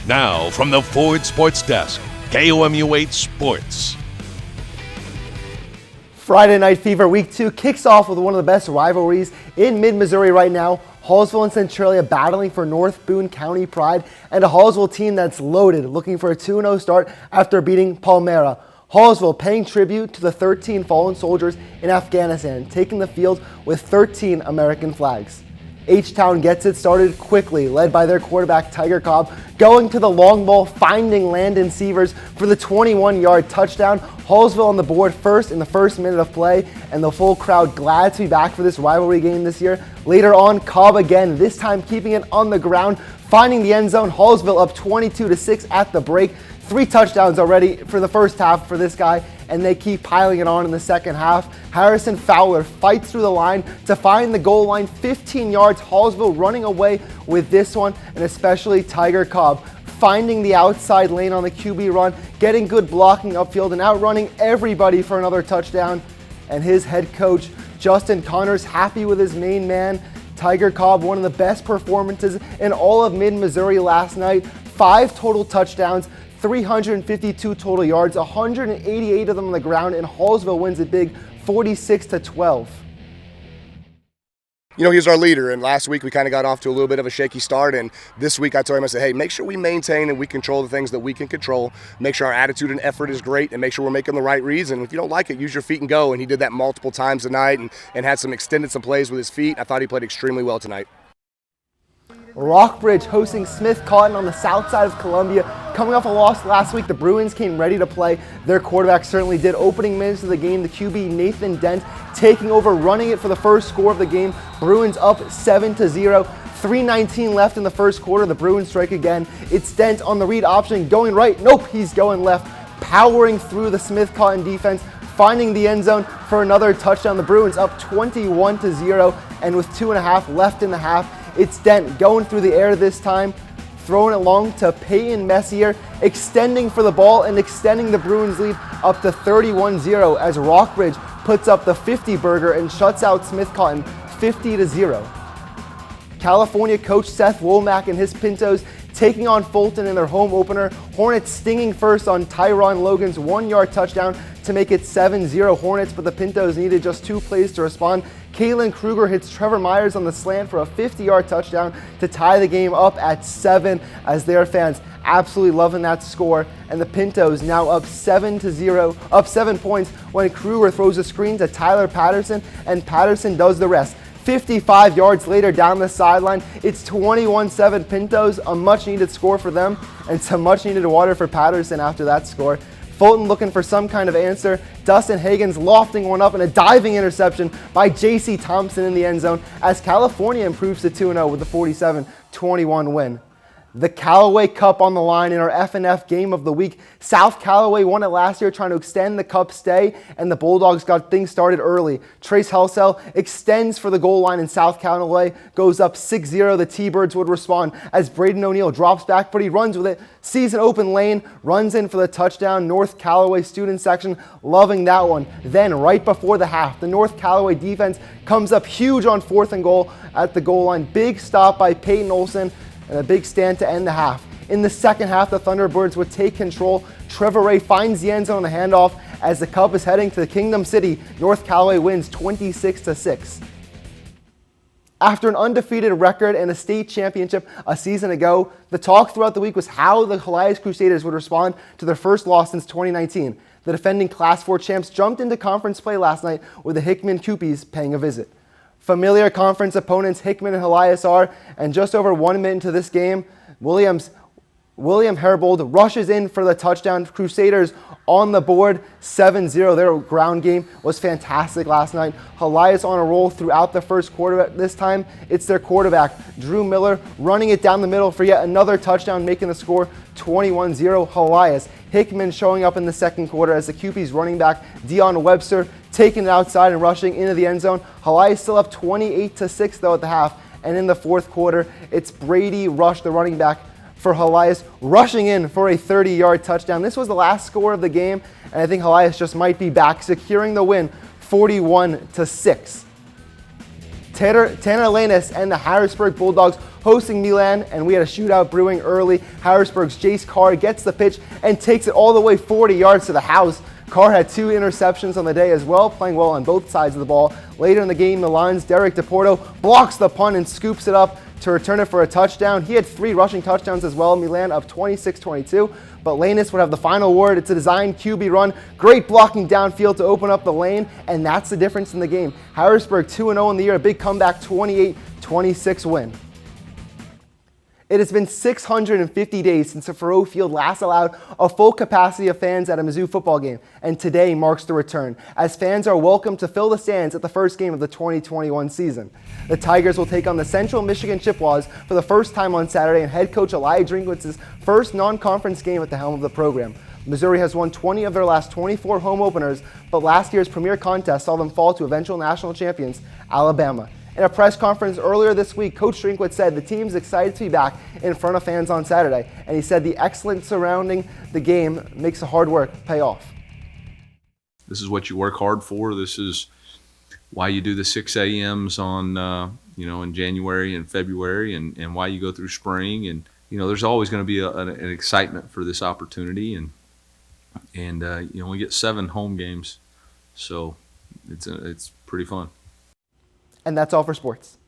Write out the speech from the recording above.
Now, from the Ford Sports Desk, KOMU 8 Sports. Friday Night Fever Week 2 kicks off with one of the best rivalries in mid-Missouri right now. Hallsville and Centralia battling for North Boone County pride, and a Hallsville team that's loaded, looking for a 2-0 start after beating Palmyra. Hallsville paying tribute to the 13 fallen soldiers in Afghanistan, taking the field with 13 American flags. H-Town gets it started quickly, led by their quarterback Tyger Cobb, going to the long ball, finding Landon Sievers for the 21-yard touchdown. Hallsville on the board first in the first minute of play, and the full crowd glad to be back for this rivalry game this year. Later on, Cobb again, this time keeping it on the ground, finding the end zone. Hallsville up 22-6 at the break. 3 touchdowns already for the first half for this guy, and they keep piling it on in the second half. Harrison Fowler fights through the line to find the goal line, 15 yards. Hallsville running away with this one, and especially Tyger Cobb finding the outside lane on the QB run, getting good blocking upfield and outrunning everybody for another touchdown. And his head coach, Justin Connors, happy with his main man. Tyger Cobb, one of the best performances in all of mid-Missouri last night. 5 total touchdowns, 352 total yards, 188 of them on the ground, and Hallsville wins it big, 46-12. You know, he's our leader, and last week we kind of got off to a little bit of a shaky start, and this week I told him, I said, hey, make sure we maintain and we control the things that we can control, make sure our attitude and effort is great, and make sure we're making the right reads, and if you don't like it, use your feet and go, and he did that multiple times tonight and had some extended some plays with his feet. I thought he played extremely well tonight. Rockbridge hosting Smith Cotton on the south side of Columbia. Coming off a loss last week, the Bruins came ready to play. Their quarterback certainly did. Opening minutes of the game, the QB Nathan Dent taking over, running it for the first score of the game. Bruins up 7-0. 3:19 left in the first quarter. The Bruins strike again. It's Dent on the read option, going right. Nope, he's going left. Powering through the Smith Cotton defense, finding the end zone for another touchdown. The Bruins up 21-0, and with 2.5 left in the half, it's Dent going through the air this time, throwing it long to Peyton Messier, extending for the ball and extending the Bruins lead up to 31-0 as Rockbridge puts up the 50 burger and shuts out Smith Cotton 50-0. California coach Seth Womack and his Pintos taking on Fulton in their home opener. Hornets stinging first on Tyron Logan's 1-yard touchdown to make it 7-0 Hornets, but the Pintos needed just 2 plays to respond. Kalen Kruger hits Trevor Myers on the slant for a 50-yard touchdown to tie the game up at 7, as their fans absolutely loving that score. And the Pintos now up 7-0, up 7 points when Kruger throws a screen to Tyler Patterson, and Patterson does the rest. 55 yards later down the sideline, it's 21-7 Pintos, a much-needed score for them, and some much-needed water for Patterson after that score. Fulton looking for some kind of answer. Dustin Hagens lofting one up and a diving interception by J.C. Thompson in the end zone as California improves to 2-0 with the 47-21 win. The Callaway Cup on the line in our F&F game of the week. South Callaway won it last year, trying to extend the cup stay, and the Bulldogs got things started early. Trace Helsell extends for the goal line, and South Callaway goes up 6-0. The T-Birds would respond as Braden O'Neill drops back, but he runs with it, sees an open lane, runs in for the touchdown. North Callaway student section loving that one. Then right before the half, the North Callaway defense comes up huge on 4th and goal at the goal line. Big stop by Peyton Olson, and a big stand to end the half. In the second half, the Thunderbirds would take control. Trevor Ray finds the end zone on the handoff as the Cup is heading to the Kingdom City. North Callaway wins 26-6. After an undefeated record and a state championship a season ago, the talk throughout the week was how the Helias Crusaders would respond to their first loss since 2019. The defending Class 4 champs jumped into conference play last night with the Hickman Koopies paying a visit. Familiar conference opponents Hickman and Helias are, and just over 1 minute into this game, William Herbold rushes in for the touchdown. Crusaders on the board, 7-0. Their ground game was fantastic last night. Helias on a roll throughout the first quarter. This time, it's their quarterback, Drew Miller, running it down the middle for yet another touchdown, making the score 21-0 Helias. Hickman showing up in the second quarter as the Koopies running back, Dion Webster, taking it outside and rushing into the end zone. Helias still up 28-6 though at the half. And in the fourth quarter, it's Brady Rush, the running back for Helias, rushing in for a 30-yard touchdown. This was the last score of the game, and I think Helias just might be back, securing the win 41-6. Tanner Lannis and the Harrisburg Bulldogs hosting Milan, and we had a shootout brewing early. Harrisburg's Jace Carr gets the pitch and takes it all the way 40 yards to the house. Carr had 2 interceptions on the day as well, playing well on both sides of the ball. Later in the game, Milan's Derek DePorto blocks the punt and scoops it up to return it for a touchdown. He had 3 rushing touchdowns as well. Milan up 26-22, but Lannis would have the final word. It's a designed QB run. Great blocking downfield to open up the lane, and that's the difference in the game. Harrisburg 2-0 in the year, a big comeback 28-26 win. It has been 650 days since the Faurot Field last allowed a full capacity of fans at a Mizzou football game, and today marks the return, as fans are welcome to fill the stands at the first game of the 2021 season. The Tigers will take on the Central Michigan Chippewas for the first time on Saturday, and head coach Eli Drinkwitz's first non-conference game at the helm of the program. Missouri has won 20 of their last 24 home openers, but last year's premier contest saw them fall to eventual national champions, Alabama. In a press conference earlier this week, Coach Drinkwitz said the team's excited to be back in front of fans on Saturday, and he said the excellence surrounding the game makes the hard work pay off. This is what you work hard for. This is why you do the 6 a.m.s on, in January and February, and why you go through spring. And, there's always going to be an excitement for this opportunity. And we get 7 home games, so it's pretty fun. And that's all for sports.